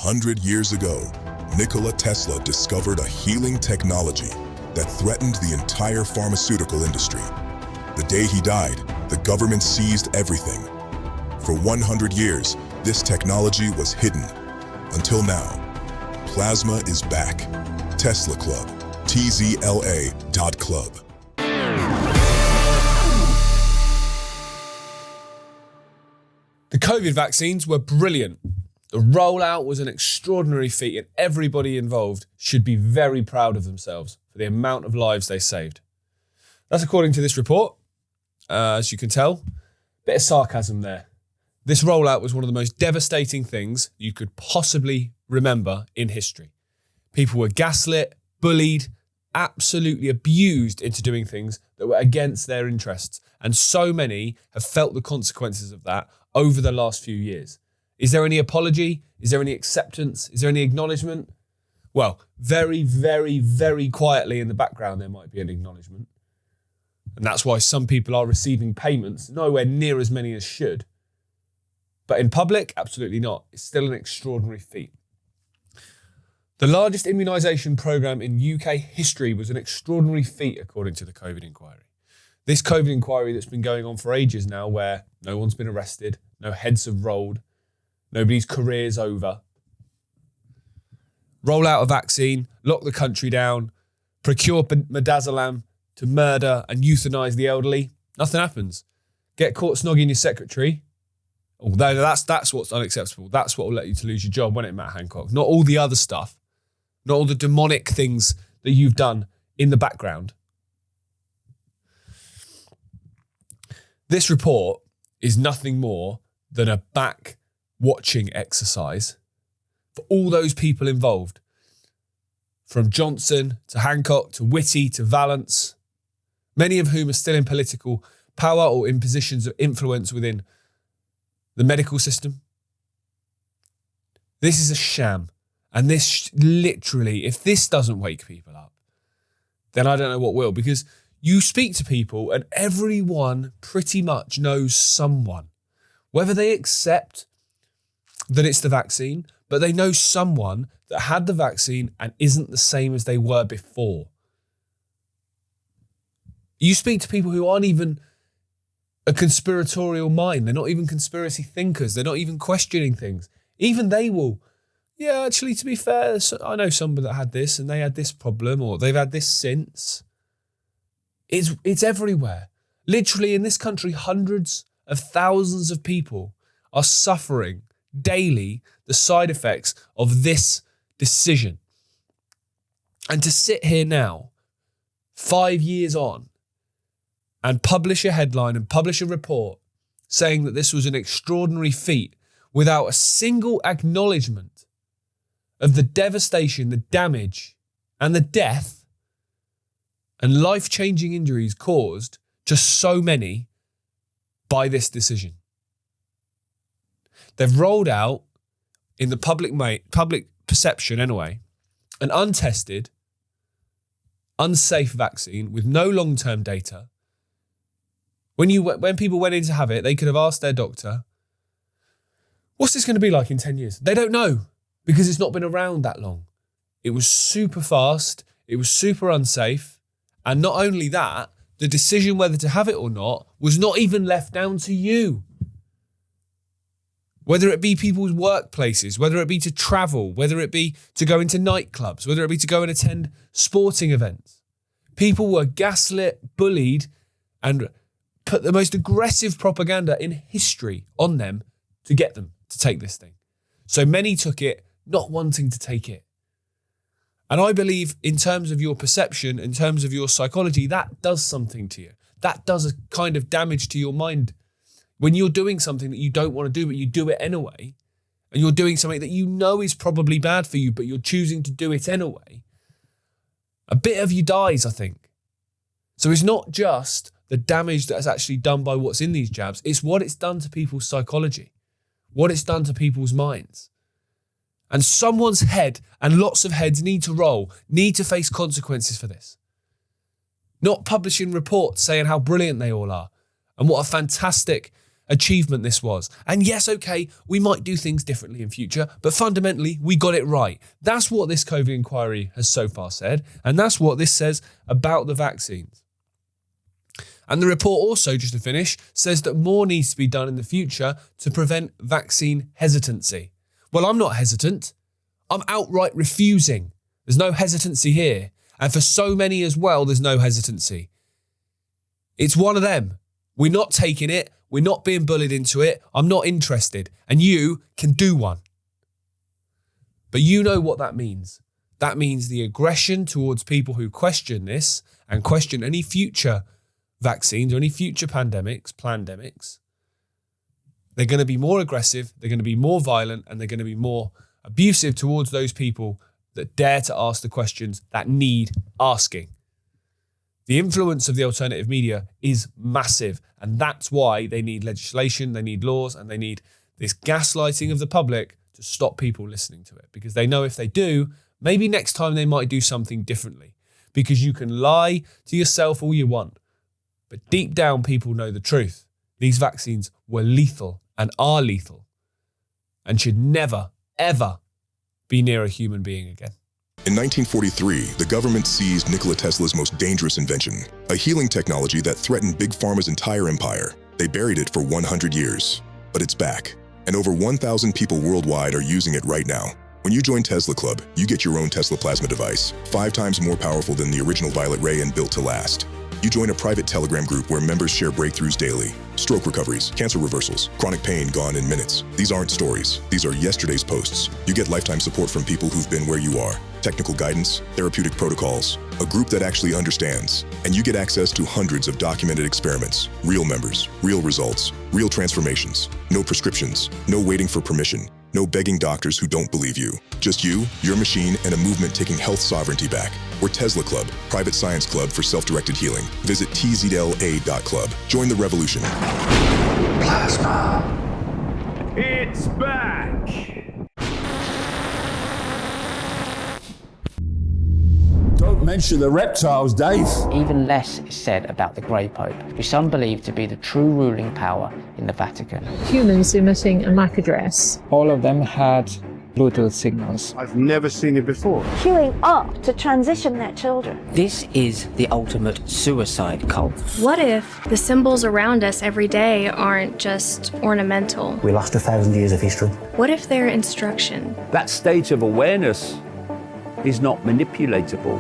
100 years ago, Nikola Tesla discovered a healing technology that threatened the entire pharmaceutical industry. The day he died, the government seized everything. For 100 years, this technology was hidden. Until now, plasma is back. Tesla Club, tzla.club. The COVID vaccines were brilliant. The rollout was an extraordinary feat, and everybody involved should be very proud of themselves for the amount of lives they saved. That's according to this report. As you can tell, a bit of sarcasm there. This rollout was one of the most devastating things you could possibly remember in history. People were gaslit, bullied, absolutely abused into doing things that were against their interests. And so many have felt the consequences of that over the last few years. Is there any apology? Is there any acceptance? Is there any acknowledgement? Well, very, very, very quietly in the background, there might be an acknowledgement. And that's why some people are receiving payments, nowhere near as many as should. But in public, absolutely not. It's still an extraordinary feat. The largest immunisation programme in UK history was an extraordinary feat, according to the COVID inquiry. This COVID inquiry that's been going on for ages now, where no one's been arrested, no heads have rolled, nobody's career's over. Roll out a vaccine, lock the country down, procure midazolam to murder and euthanise the elderly. Nothing happens. Get caught snogging your secretary. Although that's what's unacceptable. That's what will let you to lose your job, won't it, Matt Hancock? Not all the other stuff. Not all the demonic things that you've done in the background. This report is nothing more than a back-watching exercise for all those people involved. From Johnson to Hancock to Whitty to Vallance, many of whom are still in political power or in positions of influence within the medical system. This is a sham. And this literally, if this doesn't wake people up, then I don't know what will. Because you speak to people and everyone pretty much knows someone. Whether they accept that it's the vaccine, but they know someone that had the vaccine and isn't the same as they were before. You speak to people who aren't even a conspiratorial mind. They're not even conspiracy thinkers. They're not even questioning things. Even they will, yeah, actually, to be fair, I know somebody that had this and they had this problem or they've had this since. It's everywhere. Literally in this country, hundreds of thousands of people are suffering daily the side effects of this decision. And to sit here now, 5 years on, and publish a headline and publish a report saying that this was an extraordinary feat without a single acknowledgement of the devastation, the damage, and the death and life-changing injuries caused to so many by this decision. They've rolled out, in the public perception anyway, an untested, unsafe vaccine with no long-term data. When people went in to have it, they could have asked their doctor, what's this going to be like in 10 years? They don't know because it's not been around that long. It was super fast. It was super unsafe. And not only that, the decision whether to have it or not was not even left down to you. Whether it be people's workplaces, whether it be to travel, whether it be to go into nightclubs, whether it be to go and attend sporting events. People were gaslit, bullied, and put the most aggressive propaganda in history on them to get them to take this thing. So many took it not wanting to take it. And I believe in terms of your perception, in terms of your psychology, that does something to you. That does a kind of damage to your mind. When you're doing something that you don't want to do, but you do it anyway, and you're doing something that you know is probably bad for you, but you're choosing to do it anyway, a bit of you dies, I think. So it's not just the damage that's actually done by what's in these jabs, it's what it's done to people's psychology, what it's done to people's minds. And someone's head, and lots of heads need to roll, need to face consequences for this. Not publishing reports saying how brilliant they all are and what a fantastic achievement this was. And yes, okay, we might do things differently in future, but fundamentally, we got it right. That's what this COVID inquiry has so far said, and that's what this says about the vaccines. And the report also, just to finish, says that more needs to be done in the future to prevent vaccine hesitancy. Well, I'm not hesitant. I'm outright refusing. There's no hesitancy here. And for so many as well, there's no hesitancy. It's one of them. We're not taking it. We're not being bullied into it. I'm not interested. And you can do one. But you know what that means. That means the aggression towards people who question this and question any future vaccines or any future pandemics. They're going to be more aggressive, they're going to be more violent, and they're going to be more abusive towards those people that dare to ask the questions that need asking. The influence of the alternative media is massive, and that's why they need legislation, they need laws, and they need this gaslighting of the public to stop people listening to it. Because they know if they do, maybe next time they might do something differently. Because you can lie to yourself all you want, but deep down people know the truth. These vaccines were lethal and are lethal and should never, ever be near a human being again. In 1943, the government seized Nikola Tesla's most dangerous invention, a healing technology that threatened Big Pharma's entire empire. They buried it for 100 years, but it's back, and over 1,000 people worldwide are using it right now. When you join Tesla Club, you get your own Tesla plasma device, 5 times more powerful than the original Violet Ray and built to last. You join a private Telegram group where members share breakthroughs daily. Stroke recoveries, cancer reversals, chronic pain gone in minutes. These aren't stories. These are yesterday's posts. You get lifetime support from people who've been where you are. Technical guidance, therapeutic protocols, a group that actually understands. And you get access to hundreds of documented experiments, real members, real results, real transformations. No prescriptions, no waiting for permission, no begging doctors who don't believe you. Just you, your machine, and a movement taking health sovereignty back. We're Tesla Club, private science club for self-directed healing. Visit tzla.club. Join the revolution. Plasma. It's back! Don't mention the reptiles, Dave. Even less is said about the Grey Pope, who some believe to be the true ruling power in the Vatican. Humans emitting a MAC address. All of them had Bluetooth signals. I've never seen it before. Queuing up to transition their children. This is the ultimate suicide cult. What if the symbols around us every day aren't just ornamental? We lost 1,000 years of history. What if they're instruction? That state of awareness is not manipulatable.